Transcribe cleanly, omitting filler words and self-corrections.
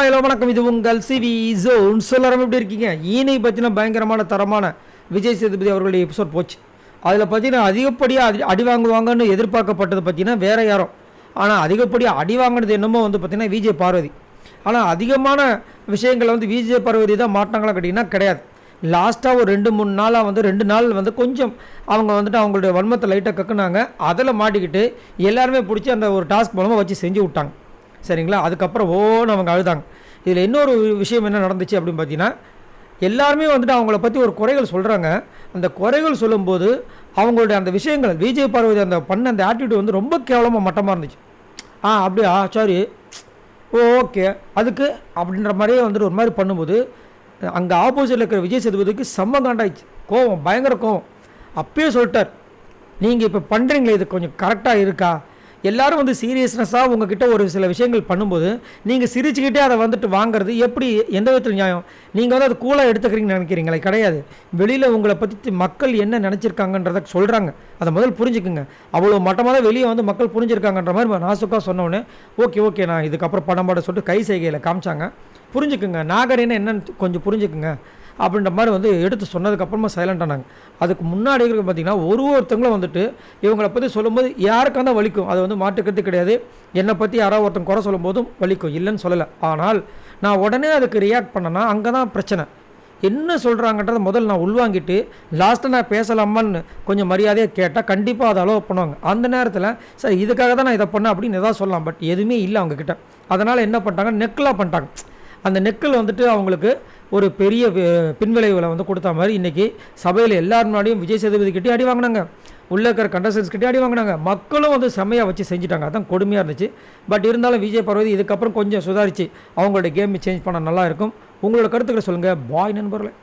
Hello வணக்கம். இது உங்கள் சிவி ஜோன். சொல்லலாம் எப்படி இருக்கீங்க? ஈனை பற்றின பயங்கரமான தரமான விஜய் சேதுபதி அவர்களுடைய எபிசோட் போச்சு. அதில் பார்த்தீங்கன்னா அதிகப்படியாக அடி வாங்குவாங்கன்னு எதிர்பார்க்கப்பட்டது பார்த்தீங்கன்னா வேறு யாரும். ஆனால் அதிகப்படியாக அடி வாங்கினது என்னமோ பார்த்தீங்கன்னா விஜய் பார்வதி. ஆனால் அதிகமான விஷயங்களை விஜய் பார்வதி தான் மாட்டினாங்களா கேட்டிங்கன்னா கிடையாது. லாஸ்ட்டாக ஒரு 2-3 நாளாக 2 நாள் கொஞ்சம் அவங்க அவங்களுடைய வன்மத்தை லைட்டாக கக்குனாங்க. அதில் மாட்டிக்கிட்டு எல்லாருமே பிடிச்சி அந்த ஒரு டாஸ்க் மூலமாக வச்சு செஞ்சு விட்டாங்க. சரிங்களா? அதுக்கப்புறம் அவங்க அழுதாங்க. இதில் இன்னொரு விஷயம் என்ன நடந்துச்சு அப்படின்னு பார்த்தீங்கன்னா, எல்லாருமே அவங்கள பற்றி ஒரு குறைகள் சொல்கிறாங்க. அந்த குறைகள் சொல்லும்போது அவங்களுடைய அந்த விஷயங்கள் விஜய் பார்வதி அந்த பண்ண அந்த ஆட்டிடியூட் ரொம்ப கேவலமாக மட்டமாக இருந்துச்சு. அப்படியா, சாரி, ஓகே, அதுக்கு அப்படின்ற மாதிரியே ஒரு மாதிரி பண்ணும்போது அங்கே ஆப்போசிட்டில் இருக்கிற விஜய் சேதுபதிக்கு செம்ம காண்டாயிடுச்சு. கோவம், பயங்கர கோவம். அப்பயே சொல்லிட்டார், நீங்கள் இப்போ பண்ணுறீங்களே இது கொஞ்சம் கரெக்டாக இருக்கா? எல்லோரும் சீரியஸ்னஸாக உங்ககிட்ட ஒரு சில விஷயங்கள் பண்ணும்போது நீங்கள் சிரிச்சுக்கிட்டே அதை வாங்கிறது எப்படி, எந்த விதத்தில் நியாயம்? நீங்கள் அது கூலாக எடுத்துக்கிறீங்கன்னு நினைக்கிறீங்களே? கிடையாது. வெளியில் உங்களை பற்றி மக்கள் என்ன நினச்சிருக்காங்கன்றத சொல்கிறாங்க. அதை முதல் புரிஞ்சுக்குங்க. அவ்வளோ மட்டமாக தான் வெளியே மக்கள் புரிஞ்சிருக்காங்கன்ற மாதிரி நாசுக்காக சொன்னோன்னே ஓகே நான் இதுக்கப்புறம் படம் பாட சொல்லிட்டு கை செய்கையில் காமிச்சாங்க. புரிஞ்சுக்குங்க, நாகரிகம் என்னன்னு கொஞ்சம் புரிஞ்சுக்குங்க அப்படின்ற மாதிரி எடுத்து சொன்னதுக்கப்புறமா சைலண்டானாங்க. அதுக்கு முன்னாடி பார்த்திங்கன்னா ஒருத்தங்களும் இவங்களை பற்றி சொல்லும்போது யாருக்காக தான் வலிக்கும். அது மாட்டுக்கிறது கிடையாது. என்னை பற்றி யாராவது ஒருத்தங்க குறை சொல்லும் போதும் வலிக்கும், இல்லைன்னு சொல்லலை. ஆனால் நான் உடனே அதுக்கு ரியாக்ட் பண்ணேன்னா அங்கே தான் பிரச்சனை. என்ன சொல்கிறாங்கன்றதை முதல்ல நான் உள்வாங்கிட்டு லாஸ்ட்டாக நான் பேசலாமான்னு கொஞ்சம் மரியாதையாக கேட்டால் கண்டிப்பாக அதை அலோவ் பண்ணுவாங்க. அந்த நேரத்தில் சரி இதுக்காக தான் நான் இதை பண்ணேன் அப்படின்னு எதாவது சொல்லலாம். பட் எதுவுமே இல்லை அவங்கக்கிட்ட. அதனால் என்ன பண்ணிட்டாங்க, நெக்கலாக பண்ணிட்டாங்க. அந்த நெக்கில் அவங்களுக்கு ஒரு பெரிய பின்விளைவுகளை கொடுத்த மாதிரி இன்றைக்கி சபையில் எல்லார் முன்னாடியும் விஜய் சேதுபதி கிட்டே அடி வாங்கினாங்க, உள்ளே இருக்கிற கண்டஸ்டன்ஸ் கிட்டே அடி வாங்கினாங்க. மக்களும் செம்மையாக வச்சு செஞ்சுட்டாங்க. அதான் கொடுமையாக இருந்துச்சு. பட் இருந்தாலும் விஜய் பார்வதி இதுக்கப்புறம் கொஞ்சம் சுதாரித்து அவங்களோட கேம் சேஞ்ச் பண்ண நல்லா இருக்கும். உங்களோட கருத்துக்களை சொல்லுங்கள். பாய் நண்பர்களே.